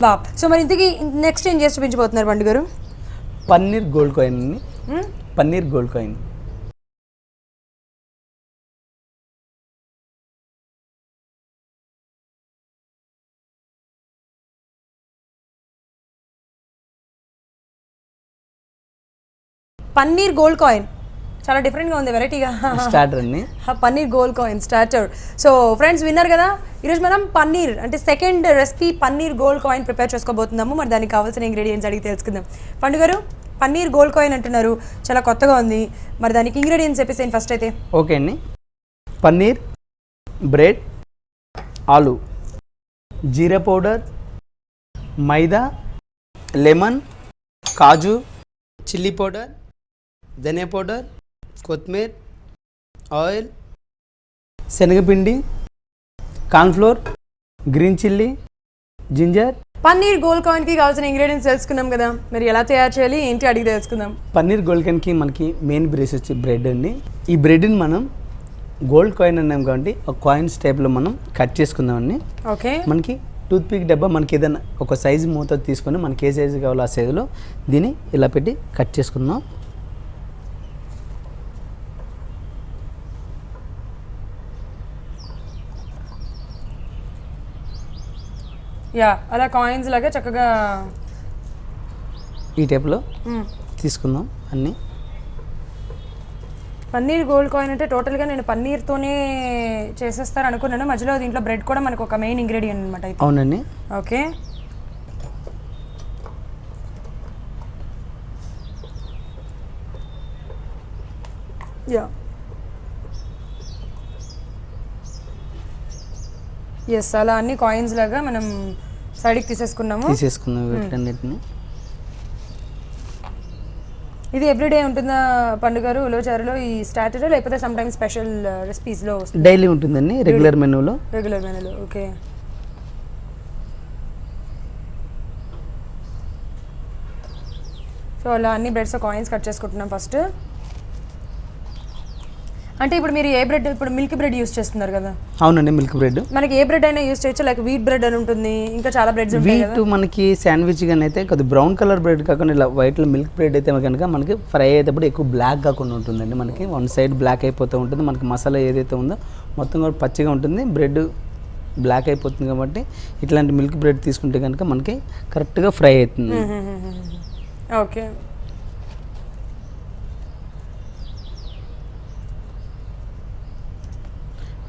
Wow. So మరి ఇంతకీ next ఏం చేసి చూపించబోతున్నారు పండు గారు? పన్నీర్ గోల్డ్ కాయిన్ అండి. Paneer gold coin. Paneer gold coin చాలా డిఫరెంట్గా ఉంది, వెరైటీగా. స్టార్టర్ అండి. Paneer gold coin starter. So friends విన్నారు కదా, ఈరోజు మనం పన్నీర్ అంటే second recipe paneer gold coin prepare చేసుకోబోతున్నాము. మరి దానికి కావాల్సిన ఇంగ్రీడియంట్స్ అడిగి తెలుసుకుందాం. పండు గారు, పన్నీర్ గోల్డ్ కాయిన్ అంటున్నారు, చాలా కొత్తగా ఉంది. మరి దానికి ఇంగ్రీడియంట్స్ చెప్పేసి ఫస్ట్ అయితే. ఓకే అండి. Paneer, bread, aloo, jeera powder, maida, lemon, kaju, chilli powder, dhania powder, కొత్తిమీర, ఆయిల్, శనగపిండి, cornflour, green chilli, ginger. Paneer gold కాయిన్కి కావాల్సిన ఇంగ్రీడియంట్స్ తెలుసుకున్నాం కదా, మరి ఎలా తయారు చేయాలి ఏంటి అడిగి తెలుసుకుందాం. పన్నీర్ గోల్డ్ కాయిన్కి మనకి మెయిన్ బేస్ వచ్చి బ్రెడ్ అండి. ఈ బ్రెడ్ని మనం గోల్డ్ కాయిన్ అన్నాం కాబట్టి ఒక కాయిన్స్ టైప్లో మనం కట్ చేసుకుందామండి. ఓకే. మనకి టూత్ పిక్ డబ్బా మనకి ఏదైనా ఒక సైజు మూత తీసుకొని మనకి ఏ సైజు కావాలో ఆ సైజులో దీన్ని ఇలా పెట్టి కట్ చేసుకుందాం. యా, అలా కాయిన్స్ లాగా చక్కగా ఈ టైప్లో తీసుకుందాం అన్నీ. పన్నీర్ గోల్డ్ కాయిన్ అంటే టోటల్గా నేను పన్నీర్తోనే చేసేస్తారు అనుకున్నాను. మధ్యలో దీంట్లో బ్రెడ్ కూడా మనకు ఒక మెయిన్ ఇంగ్రీడియంట్ అనమాట. అవునండి. ఓకే. యా, ఎస్, అలా అన్ని కాయిన్స్ లాగా మనం సైడ్కి తీసేసుకున్నాం వీటన్నిటిని. ఇది ఎవ్రీడే ఉంటుందా పండుగారు ఉలవచారులో ఈ స్టార్టర్, లేకపోతే సమ్ టైమ్స్ స్పెషల్ రెసిపీస్లో? డైలీ ఉంటుందండి, రెగ్యులర్ మెనూలో. ఓకే. సో అలా అన్ని బ్రెడ్స్ కాయిన్స్ కట్ చేసుకుంటున్నాం ఫస్ట్. అంటే ఇప్పుడు మీరు ఏ బ్రెడ్, ఇప్పుడు మిల్క్ బ్రెడ్ యూస్ చేస్తున్నారు కదా? అవునండి, మిల్క్ బ్రెడ్. మనకి ఏ బ్రెడ్ అయినా యూస్ చేయొచ్చు, లైక్ వీట్ బ్రెడ్ అని ఉంటుంది, ఇంకా చాలా బ్రెడ్స్ ఉంటాయి కదా. వీట్ మనకి శాండ్విచ్ గాని అయితే కొద్ది బ్రౌన్ కలర్ బ్రెడ్ కాకుండా ఇలా వైట్లో మిల్క్ బ్రెడ్ అయితే కనుక మనకి ఫ్రై అయ్యేటప్పుడు ఎక్కువ బ్లాక్ కాకుండా ఉంటుందండి. మనకి వన్ సైడ్ బ్లాక్ అయిపోతూ ఉంటుంది. మనకి మసాలా ఏదైతే ఉందో మొత్తం కూడా పచ్చిగా ఉంటుంది, బ్రెడ్ బ్లాక్ అయిపోతుంది. కాబట్టి ఇట్లాంటి మిల్క్ బ్రెడ్ తీసుకుంటే కనుక మనకి కరెక్ట్గా ఫ్రై అవుతుంది. ఓకే.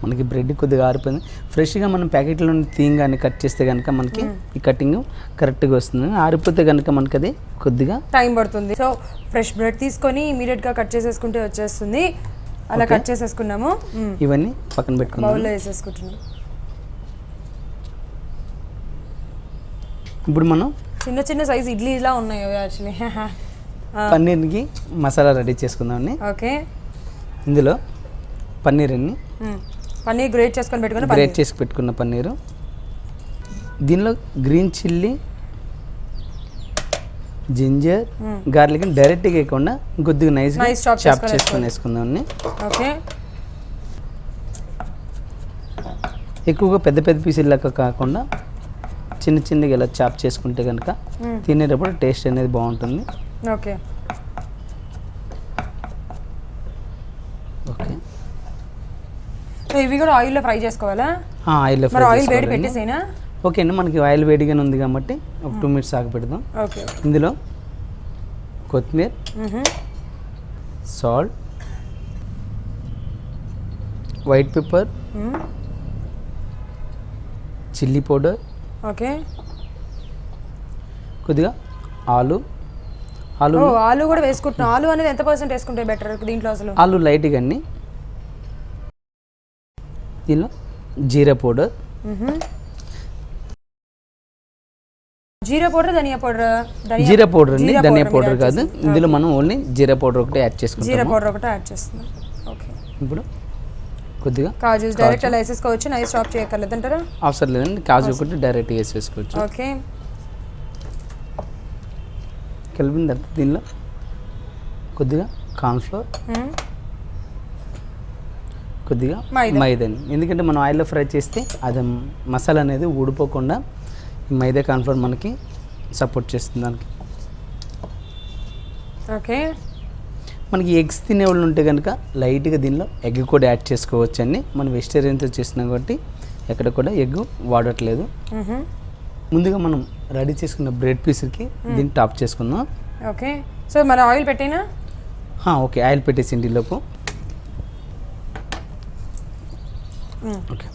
మనకి బ్రెడ్ కొద్దిగా ఆరిపోయింది. ఫ్రెష్గా మనం ప్యాకెట్లో తీయంగానే కట్ చేస్తే కనుక మనకి ఈ కటింగ్ కరెక్ట్గా వస్తుంది. ఆరిపోతే కనుక మనకి అది కొద్దిగా టైం పడుతుంది. సో ఫ్రెష్ బ్రెడ్ తీసుకొని ఇమీడియట్గా కట్ చేసేసుకుంటే వచ్చేస్తుంది. అలా కట్ చేసేసుకున్నాము. ఇవన్నీ పక్కన పెట్టుకున్నాం, బౌల్లో వేసేసుకుంటున్నాం. ఇప్పుడు మనం చిన్న చిన్న సైజ్ ఇడ్లీ ఇలా ఉన్నాయి యాక్చువల్లీ. పన్నీర్కి మసాలా రెడీ చేసుకుందామండి. ఓకే. ఇందులో పన్నీర్ అన్ని పన్నీర్ గ్రేట్ చేసి పెట్టుకున్న పన్నీరు, దీనిలో గ్రీన్ చిల్లీ, జింజర్, గార్లిక్ డైరెక్ట్గా వేయకుండా కొద్దిగా నైస్ చాప్ చేసుకొని వేసుకుందాం. ఓకే. ఎక్కువగా పెద్ద పెద్ద పీసులు లెక్క కాకుండా చిన్న చిన్నగా ఇలా చాప్ చేసుకుంటే కనుక తినేటప్పుడు టేస్ట్ అనేది బాగుంటుంది. ఓకే. ఓకే. ఇవి కూడా ఆయిల్లో ఫ్రై చేసుకోవాలా? ఆయిల్లో ఫ్రై. ఆయిల్ వేడి పెట్టేసేనా? ఓకే అండి, మనకి ఆయిల్ వేడిగానే ఉంది కాబట్టి ఒక 2 minutes ఆగి పెడదాం. ఓకే. ఇందులో కొత్తిమీర, salt, white pepper, chilli powder, okay, కొద్దిగా ఆలు కూడా వేసుకుంటున్నాం. ఆలు అనేది ఎంత % వేసుకుంటే బెటర్ దీంట్లో? అసలు ఆలు లైట్గా అండి. దీనిలో జీరా పౌడర్, జీరా పౌడర్, ధనియా పౌడర్. జీరా పౌడర్ అండి, ధనియా పౌడర్ కాదు. ఇందులో మనం ఓన్లీ జీరా పౌడర్ ఒకటే యాడ్ చేసుకుంటాం. జీరా పౌడర్ ఒకటే యాడ్ చేస్తున్నాం. ఓకే. ఇప్పుడు కొద్దిగా కాజు డైరెక్ట్ అలా వేసేసుకోవచ్చు, నైస్ చాప్ చేయక్కర్లేదు అంటారా? అవసరం లేదండి, కాజు ఒకటి డైరెక్ట్ వేసేసుకోవచ్చు. ఓకే. కలిపిన తర్వాత దీనిలో కొద్దిగా కార్న్ఫ్లోర్, కొద్దిగా మైదా. ఎందుకంటే మనం ఆయిల్లో ఫ్రై చేస్తే అది మసాలా అనేది ఊడిపోకుండా ఈ మైదా కార్న్ఫ్లోర్ మనకి సపోర్ట్ చేస్తుంది దానికి. ఓకే, మనకి ఎగ్స్ తినేవాళ్ళు ఉంటే కనుక లైట్గా దీనిలో ఎగ్ కూడా యాడ్ చేసుకోవచ్చు అండి. మనం వెజిటేరియన్తో చేస్తున్నాం కాబట్టి ఎక్కడ కూడా ఎగ్ వాడట్లేదు. ముందుగా మనం రెడీ చేసుకున్న బ్రెడ్ పీస్కి దీన్ని టాప్ చేసుకుందాం. ఓకే, సో మన ఆయిల్ పెట్టినా ఓకే, ఆయిల్ పెట్టేసి ఇంటిలోపు. ఓకే,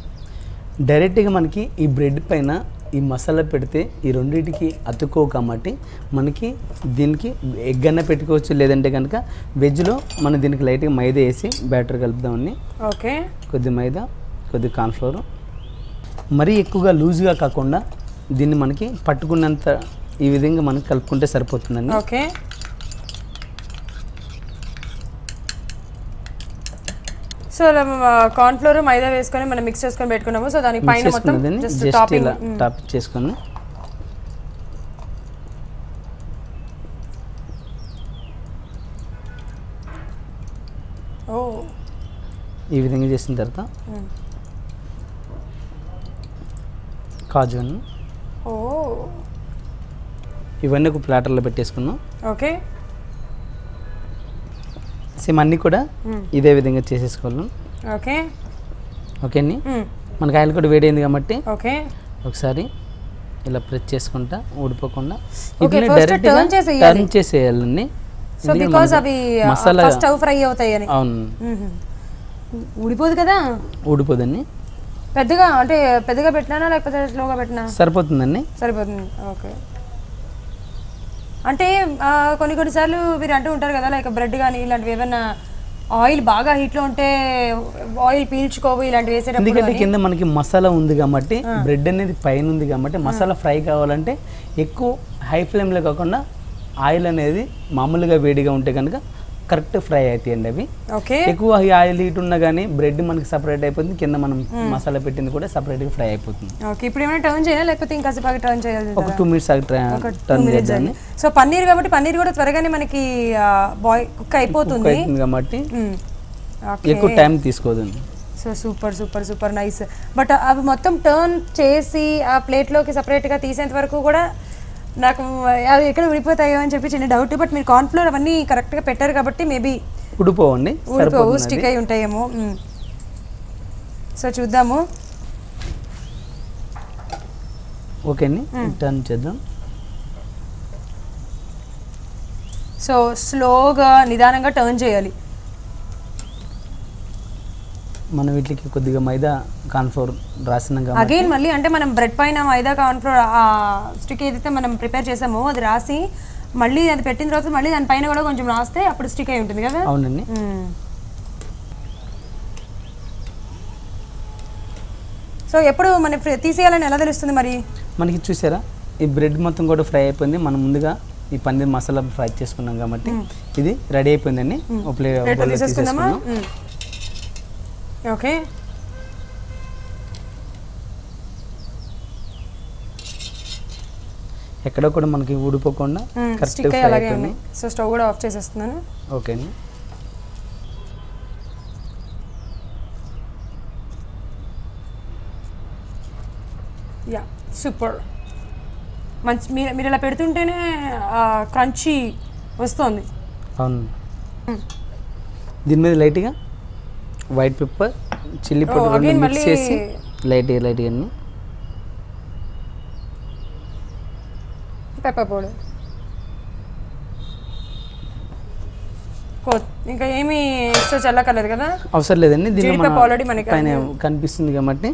డైరెక్ట్గా మనకి ఈ బ్రెడ్ పైన ఈ మసాలా పెడితే ఈ రెండింటికి అతుక్కోవు కాబట్టి మనకి దీనికి ఎగ్ అన్న పెట్టుకోవచ్చు, లేదంటే కనుక వెజ్లో మనం దీనికి లైట్గా మైదా వేసి బ్యాటర్ కలుపుదామని. ఓకే, కొద్ది మైదా, కొద్ది కార్న్ఫ్లోర్, మరీ ఎక్కువగా లూజ్గా కాకుండా దీన్ని మనకి పట్టుకున్నంత ఈ విధంగా మనం కలుపుకుంటే సరిపోతుందండి. ఓకే, సో కార్న్ఫ్లోర్ మైదా వేసుకొని మనం మిక్స్ చేసుకొని పెట్టుకున్నాము. సో దాని పైన మొత్తం జస్ట్ టాపింగ్ టాప్ చేసుకొని ఈ విధంగా చేసిన తర్వాత కాజు ఇవన్నీ ఒక ప్లాటర్లో పెట్టేసుకున్నాం. ఓకే, సేమ్ అన్నీ కూడా ఇదే విధంగా చేసేసుకోవాలి. ఓకే, ఓకే అండి, మనకి ఆయిల్ కూడా వేడైంది కాబట్టి ఓకే ఒకసారి ఇలా ప్రెస్ చేసుకుంటా ఊడిపోకుండా టర్న్ చేసేయాలండి. సో బికాజ్ అవి మసాలా స్టవ్ ఫ్రై అవుతాయి అని. అవును, ఊడిపోదు కదా? ఊడిపోదండి. పెద్దగా పెట్టినా లేకపోతే స్లోగా పెట్టినా సరిపోతుందండి. సరిపోతుంది. ఓకే, అంటే కొన్నిసార్లు మీరు అంటూ ఉంటారు కదా, లైక్ బ్రెడ్ కానీ ఇలాంటివి ఏమైనా ఆయిల్ బాగా హీట్లో ఉంటే ఆయిల్ పీల్చుకోవు ఇలాంటివి వేసేటప్పుడు. ఎందుకంటే కింద మనకి మసాలా ఉంది కాబట్టి, బ్రెడ్ అనేది పైన ఉంది కాబట్టి మసాలా ఫ్రై కావాలంటే ఎక్కువ హై ఫ్లేమ్లో కాకుండా ఆయిల్ అనేది మామూలుగా వేడిగా ఉంటే కనుక కరెక్ట్ ఫ్రై అవుతాయండి అవి. ఓకే, ఎక్కువ ఆయిల్ హీట్ ఉన్నా కానీ బ్రెడ్ మనకి సపరేట్ అయిపోతుంది, కింద మనం మసాలా పెట్టింది కూడా సపరేట్గా ఫ్రై అయిపోతుంది. ఓకే, ఇప్పుడు ఏమైనా టర్న్ చేయాలి లేకపోతే ఇంకా సేపు టర్న్ చేయాలి? ఒక 2 minutes టర్న్ చేద్దాం. సో పన్నీర్ కాబట్టి పన్నీర్ కూడా త్వరగానే మనకి కుక్ అయిపోతుంది కాబట్టి ఎక్కువ టైం తీసుకోదండి. So super super super nice. But అవి మొత్తం టర్న్ చేసి ఆ ప్లేట్లోకి సపరేట్గా తీసేంత వరకు కూడా నాకు అవి ఎక్కడ ఉడిపోతాయో అని చెప్పి చిన్న డౌట్. బట్ మీరు కార్న్ఫ్లోర్ అవన్నీ కరెక్ట్గా పెట్టారు కాబట్టి మేబీ ఉడిపోవండి, ఉడిపోవు, స్టిక్ అయి ఉంటాయేమో. సో చూద్దాము. ఓకే అండి, టర్న్ చేద్దాం. సో స్లోగా నిదానంగా టర్న్ చేయాలి. మనం వీటికి కొద్దిగా మైదా కార్న్ఫ్లోర్ రాసినాం కాబట్టి అగైన్ మళ్ళీ అంటే మనం బ్రెడ్ పైన మైదా కార్న్ఫ్లోర్ స్టిక్ ఏదైతే మనం ప్రిపేర్ చేసామో అది రాసి మళ్ళీ అది పెట్టిన తర్వాత మళ్ళీ దానిపైన కూడా కొంచెం రాస్తే అప్పుడు స్టిక్ అయి ఉంటుంది కదా. అవునండి. సో ఎప్పుడు మనం తీసేయాలని ఎలా తెలుస్తుంది మరి మనకి? చూసారా, ఈ బ్రెడ్ మొత్తం కూడా ఫ్రై అయిపోయింది. మనం ముందుగా ఈ పన్నీర్ మసాలా ఫ్రై చేసుకున్నాం కాబట్టి ఇది రెడీ అయిపోయిందండి. తీసేసుకుందామా? ఓకే, ఎక్కడ కూడా మనకి ఊడిపోకుండా స్టిక్ అయ్యి అలాగే ఉంది. సో స్టవ్ కూడా ఆఫ్ చేసేస్తున్నాను. ఓకే అండి. యా సూపర్ మంచి. మీరు ఇలా పెడుతుంటేనే క్రంచీ వస్తుంది. అవును, దీని మీద లైట్గా white pepper, chilli powder mix చేసి లైట్గా అన్ని పెప్పర్ పౌడర్, ఇంకా ఏమి ఎక్స్ట్రా చల్లకలేదు కదా? అవసరం లేదండి. దీనిలో ఆల్రెడీ మనకి పైన కనిపిస్తుంది కాబట్టి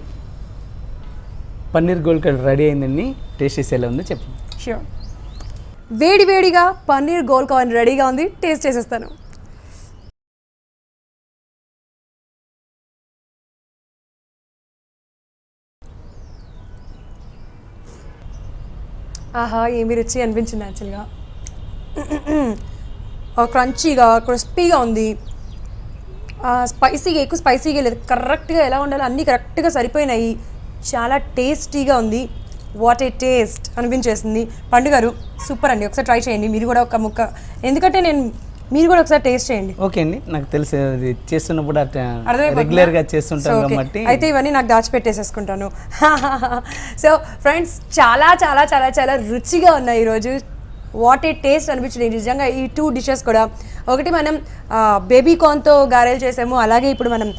పన్నీర్ గోల్డ్ కర్రీ రెడీ అయిందండి. టేస్ట్ చేసి ఎలా ఉందో చెప్పండి. ష్యూర్. వేడి వేడిగా పన్నీర్ గోల్డ్ కార్న్ రెడీగా ఉంది, టేస్ట్ చేసేస్తాను. ఆహా, ఏమి రుచి అనిపించింది యాక్చువల్గా. క్రంచీగా క్రిస్పీగా ఉంది. స్పైసీగా, ఎక్కువ స్పైసీగా లేదు, కరెక్ట్గా ఎలా ఉండాలో అన్నీ కరెక్ట్గా సరిపోయినాయి. చాలా టేస్టీగా ఉంది. వాట్ ఏ టేస్ట్ అనిపించేసింది. పండుగారు సూపర్ అండి, ఒకసారి ట్రై చేయండి మీరు కూడా ఒక ముక్క. ఎందుకంటే నేను మీరు కూడా ఒకసారి టేస్ట్ చేయండి. ఓకే అండి, నాకు తెలిసి అది చేస్తున్నప్పుడు అర్థమైపోతుందా? రెగ్యులర్గా సో, చేస్తుంటాం ఓకే. కాబట్టి అయితే ఇవన్నీ నాకు దాచిపెట్టేసేసుకుంటాను. సో ఫ్రెండ్స్, చాలా చాలా చాలా చాలా రుచిగా ఉన్నాయి ఈరోజు. వాట్ ఏ టేస్ట్ అనిపించింది నిజంగా ఈ 2 డిషెస్ కూడా. ఒకటి మనం బేబీ కార్న్తో గారెలు చేసాము, అలాగే ఇప్పుడు మనం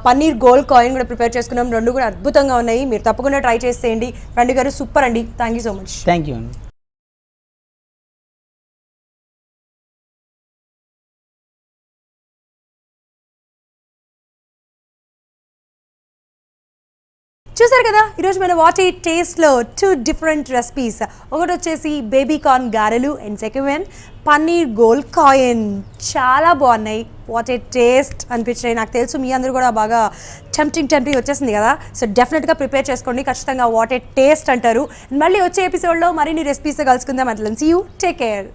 పన్నీర్ గోల్డ్ కాయిన్ కూడా ప్రిపేర్ చేసుకున్నాం. రెండు కూడా అద్భుతంగా ఉన్నాయి. మీరు తప్పకుండా ట్రై చేసేయండి. పండు గారు సూపర్ అండి, thank you so much. Thank you అండి. చూసారు కదా ఈరోజు మన వాట్ ఈ టేస్ట్లో 2 డిఫరెంట్ రెసిపీస్. ఒకటి వచ్చేసి బేబీ కార్న్ గారెలు and second one paneer gold coin. చాలా బాగున్నాయి, వాట్ ఏ టేస్ట్ అనిపించాయి. నాకు తెలుసు మీ అందరూ కూడా బాగా టెంప్టింగ్ వచ్చేసింది కదా. సో డెఫినెట్గా ప్రిపేర్ చేసుకోండి, ఖచ్చితంగా వాట్ ఏ టేస్ట్ అంటారు. మళ్ళీ వచ్చే ఎపిసోడ్లో మరిన్ని రెసిపీస్ కలుసుకుందాం. అట్లా సీ యూ, టేక్ కేర్.